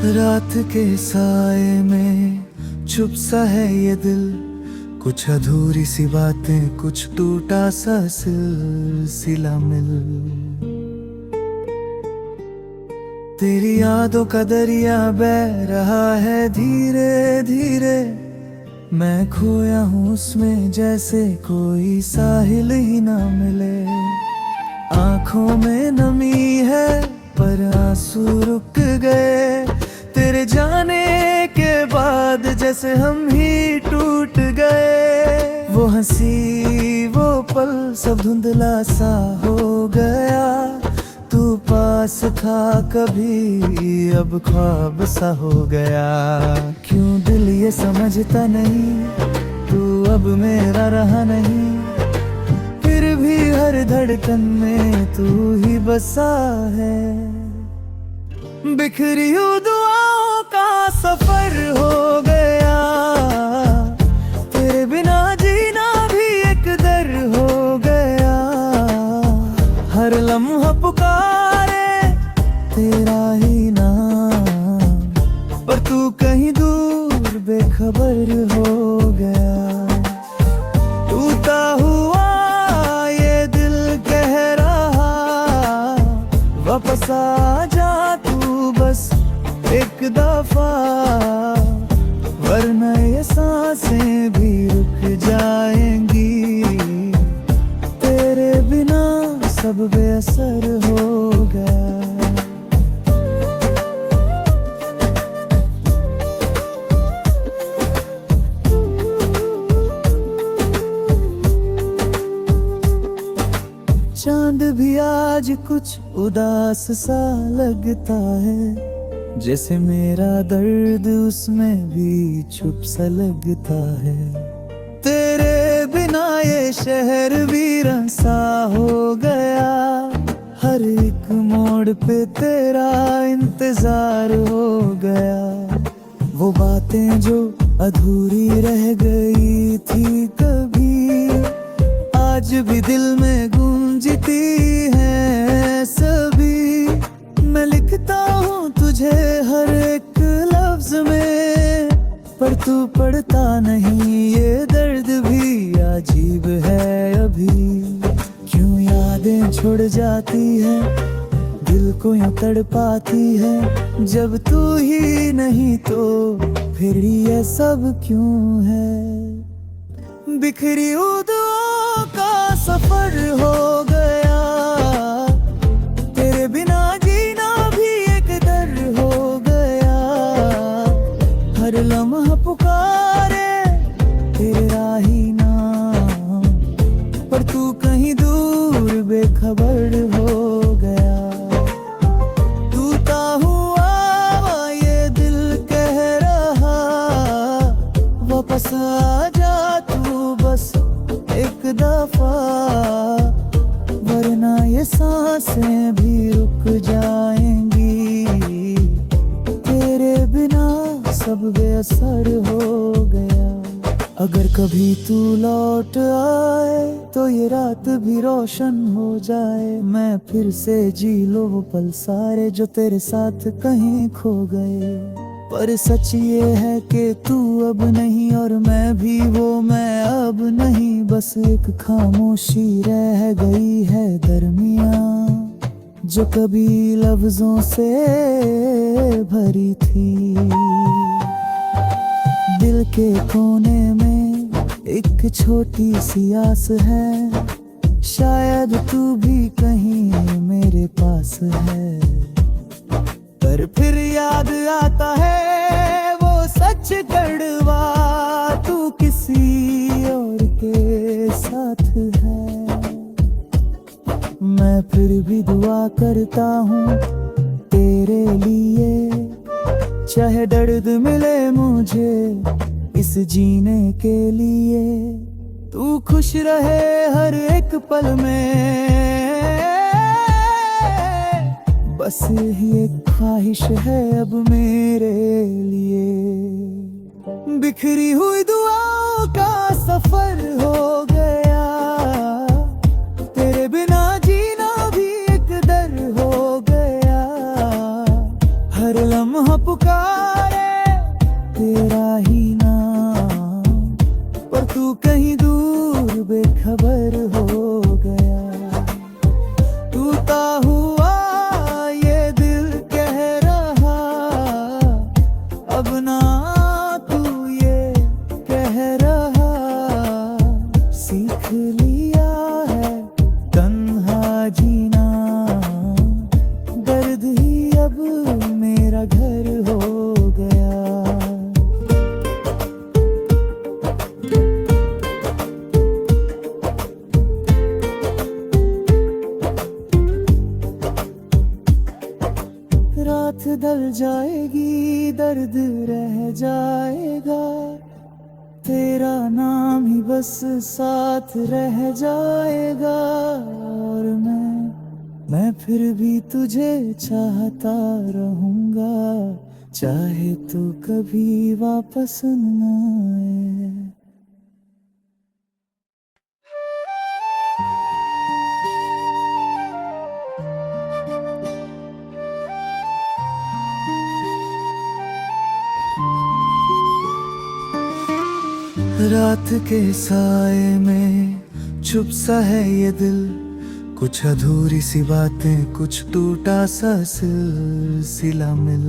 रात के साए में चुप सा है ये दिल, कुछ अधूरी सी बातें, कुछ टूटा सा सिलसिला मिल। तेरी यादों का दरिया बह रहा है धीरे धीरे, मैं खोया हूँ उसमें जैसे कोई साहिल ही ना मिले। आंखों में नमी है पर आंसू रुक गए, तेरे जाने के बाद जैसे हम ही टूट गए। वो हंसी वो पल सब धुंधला सा हो गया, तू पास था कभी अब ख्वाब सा हो गया। क्यों दिल ये समझता नहीं, तू अब मेरा रहा नहीं, फिर भी हर धड़कन में तू ही बसा है। बिखरी हुई दुआओं का सफर हो गया, तेरे बिना जीना भी एक दर हो गया। हर लम्हा पुकारे तेरा ही नाम, पर तू कहीं दूर बेखबर हो गया। टूटा हुआ ये दिल कह रहा, वापस आ जा बस एक दफा, वरना ये सांसें भी रुक जाएंगी। तेरे बिना सब बेअसर हो गया। चांद भी आज कुछ उदास सा लगता है, जैसे मेरा दर्द उसमें भी चुप सा लगता है। तेरे बिना ये शहर वीरान सा हो गया, हर एक मोड़ पे तेरा इंतजार हो गया। वो बातें जो अधूरी रह गई थी कभी, आज भी दिल में गूंजती हैं सभी। मैं लिखता हूँ तुझे हर एक लफ्ज में, पर तू पढ़ता नहीं, ये दर्द भी अजीब है अभी। क्यों यादें छोड़ जाती है, दिल को यूं तड़पाती है, जब तू ही नहीं तो फिर ये सब क्यों है। बिखरी हुई दुआओं का सफर हो गया, तेरे बिना जीना भी एक दर हो गया। हर लम्हा पुकारे तेरा ही नाम, पर तू कहीं दूर बेखबर हो गया। टूटा हुआ ये दिल कह रहा, वापस आ जा तू बस एक दफा, वरना ये सांसें भी रुक जाएंगी। तेरे बिना सब बेअसर हो गया। अगर कभी तू लौट आए तो ये रात भी रोशन हो जाए, मैं फिर से जी लो वो पल सारे जो तेरे साथ कहीं खो गए। पर सच ये है कि तू अब नहीं और मैं भी वो मैं अब नहीं, बस एक खामोशी रह गई है दरमियाँ, जो कभी लफ्जों से भरी थी। दिल के कोने में एक छोटी सी आस है, शायद तू भी कहीं मेरे पास है। पर फिर याद आता है वो सच कड़वा, तू किसी और के साथ है। मैं फिर भी दुआ करता हूँ तेरे लिए, चाहे दर्द मिले मुझे इस जीने के लिए। तू खुश रहे हर एक पल में, बस यही एक ख्वाहिश है अब मेरे लिए। बिखरी हुई दुआओं का सफर हो गया, तेरे बिना जीना भी एक दर हो गया। हर लम्हा पुकार दर्द रह जाएगा, तेरा नाम ही बस साथ रह जाएगा। और मैं फिर भी तुझे चाहता रहूंगा, चाहे तू कभी वापस न आए। रात के साए में चुप सा है ये दिल, कुछ अधूरी सी बातें, कुछ टूटा सा सिलसिला मिल।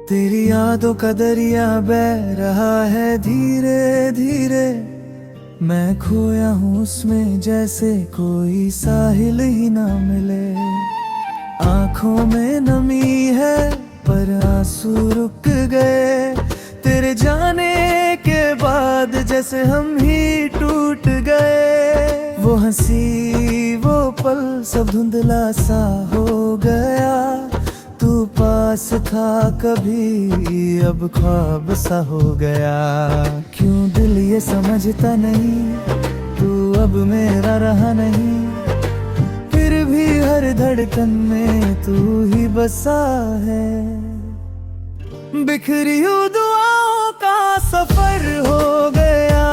तेरी यादों का दरिया बह रहा है धीरे धीरे, मैं खोया हूँ उसमें जैसे कोई साहिल ही ना मिले। आंखों में नमी है पर आंसू रुक गए, तेरे जाने के बाद जैसे हम ही टूट गए। वो हंसी वो पल सब धुंधला सा हो गया, तू पास था कभी अब ख्वाब सा हो गया। क्यों दिल ये समझता नहीं, तू अब मेरा रहा नहीं, फिर भी हर धड़कन में तू ही बसा है। बिखरी हुई दुआओं का सफर हो गया,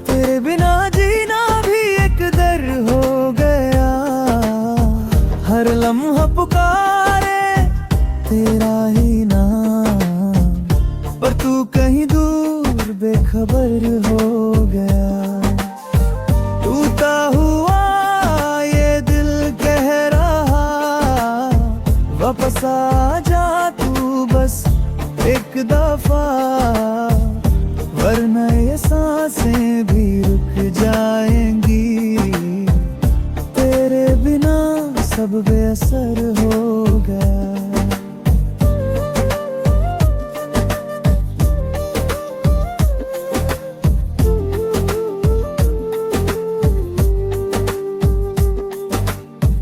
तेरे बिना जीना भी एक दर हो गया। हर लम्हा पुकारे तेरा ही नाम, पर तू कहीं दूर बेखबर हो गया। टूटा हुआ ये दिल कह रहा, वापस आ जा बस एक दफा, वरना ये सांसें भी रुक जाएंगी। तेरे बिना सब बेअसर हो गया।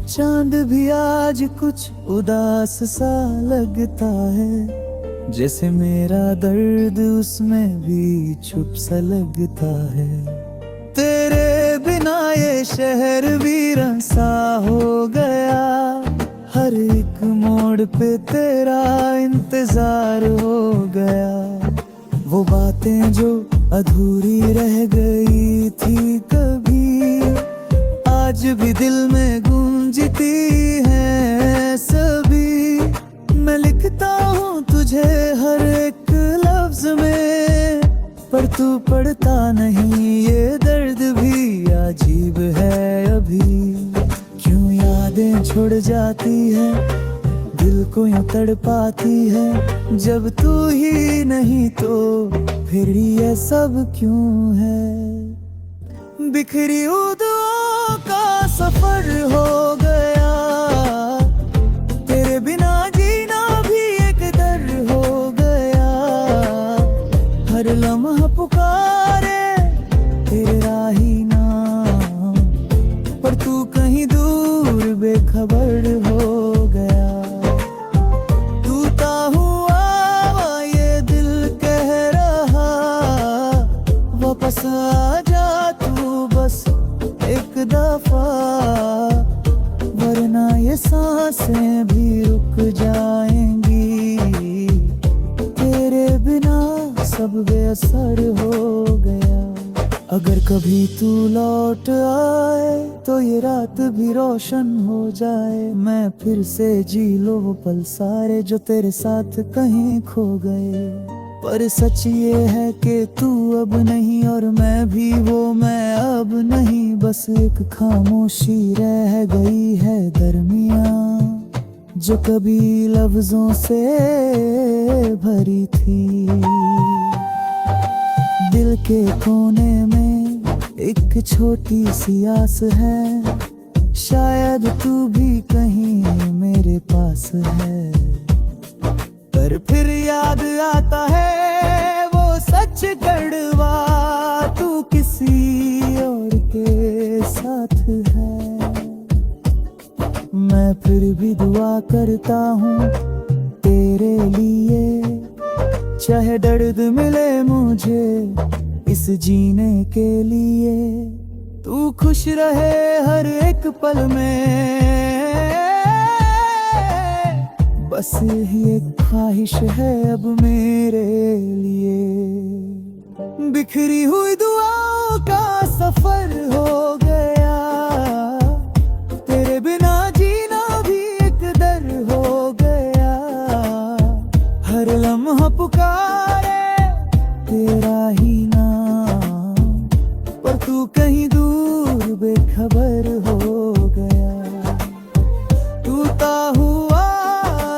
चांद भी आज कुछ उदास सा लगता है, जैसे मेरा दर्द उसमें भी चुप सा लगता है। तेरे बिना ये शहर वीरान सा हो गया, हर एक मोड़ पे तेरा इंतजार हो गया। वो बातें जो अधूरी रह गई थी कभी, आज भी दिल में गूंजती हैं सभी। मैं लिखता हूँ तुझे हर एक लफ्ज में, पर तू पढ़ता नहीं, ये दर्द भी अजीब है अभी। क्यों यादें छोड़ जाती है, दिल को यूं तड़पाती है, जब तू ही नहीं तो फिर ये सब क्यों है। बिखरी हुई दुआओं का सफर हो गया, तेरे बिना जीना भी एक दर हो गया। हर लम्हा पुकारे तेरा ही नाम, पर तू कहीं दूर बेखबर हो गया। टूटा हुआ ये दिल कह रहा, वापस आ जा तू बस एक दफा, वरना ये सांसें भी रुक जाएंगी। तेरे बिना सब बेअसर हो गया। अगर कभी तू लौट आए तो ये रात भी रोशन हो जाए, मैं फिर से जी लो वो पल सारे जो तेरे साथ कहीं खो गए। पर सच ये है कि तू अब नहीं और मैं भी वो मैं अब नहीं, बस एक खामोशी रह गई है दरमियाँ, जो कभी लफ्जों से भरी थी। दिल के कोने में एक छोटी सी आस है, शायद तू भी कहीं मेरे पास है। पर फिर याद आता है वो सच कड़वा, तू किसी और के साथ है। मैं फिर भी दुआ करता हूँ तेरे लिए, चाहे दर्द मिले मुझे इस जीने के लिए। तू खुश रहे हर एक पल में, बस यही एक ख्वाहिश है अब मेरे लिए। बिखरी हुई दुआओं का सफर हो गया, तेरे बिना जीना भी एक दर हो गया। हर लम्हा पुकारे तेरा ही नाम, पर तू कहीं दूर बेखबर हो गया। टूटा हुआ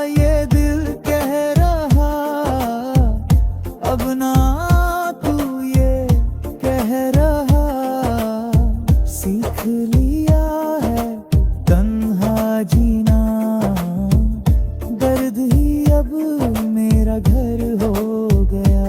ये दिल कह रहा, अब ना तू ये कह रहा। सीख लिया है तन्हा जीना, दर्द ही अब मेरा घर हो गया।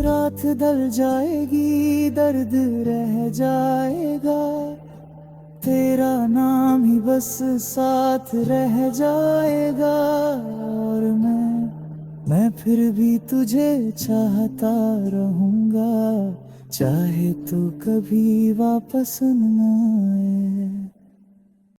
रात ढल जाएगी, दर्द रह जाएगा, तेरा नाम ही बस साथ रह जाएगा। और मैं फिर भी तुझे चाहता रहूंगा, चाहे तू कभी वापस न आए।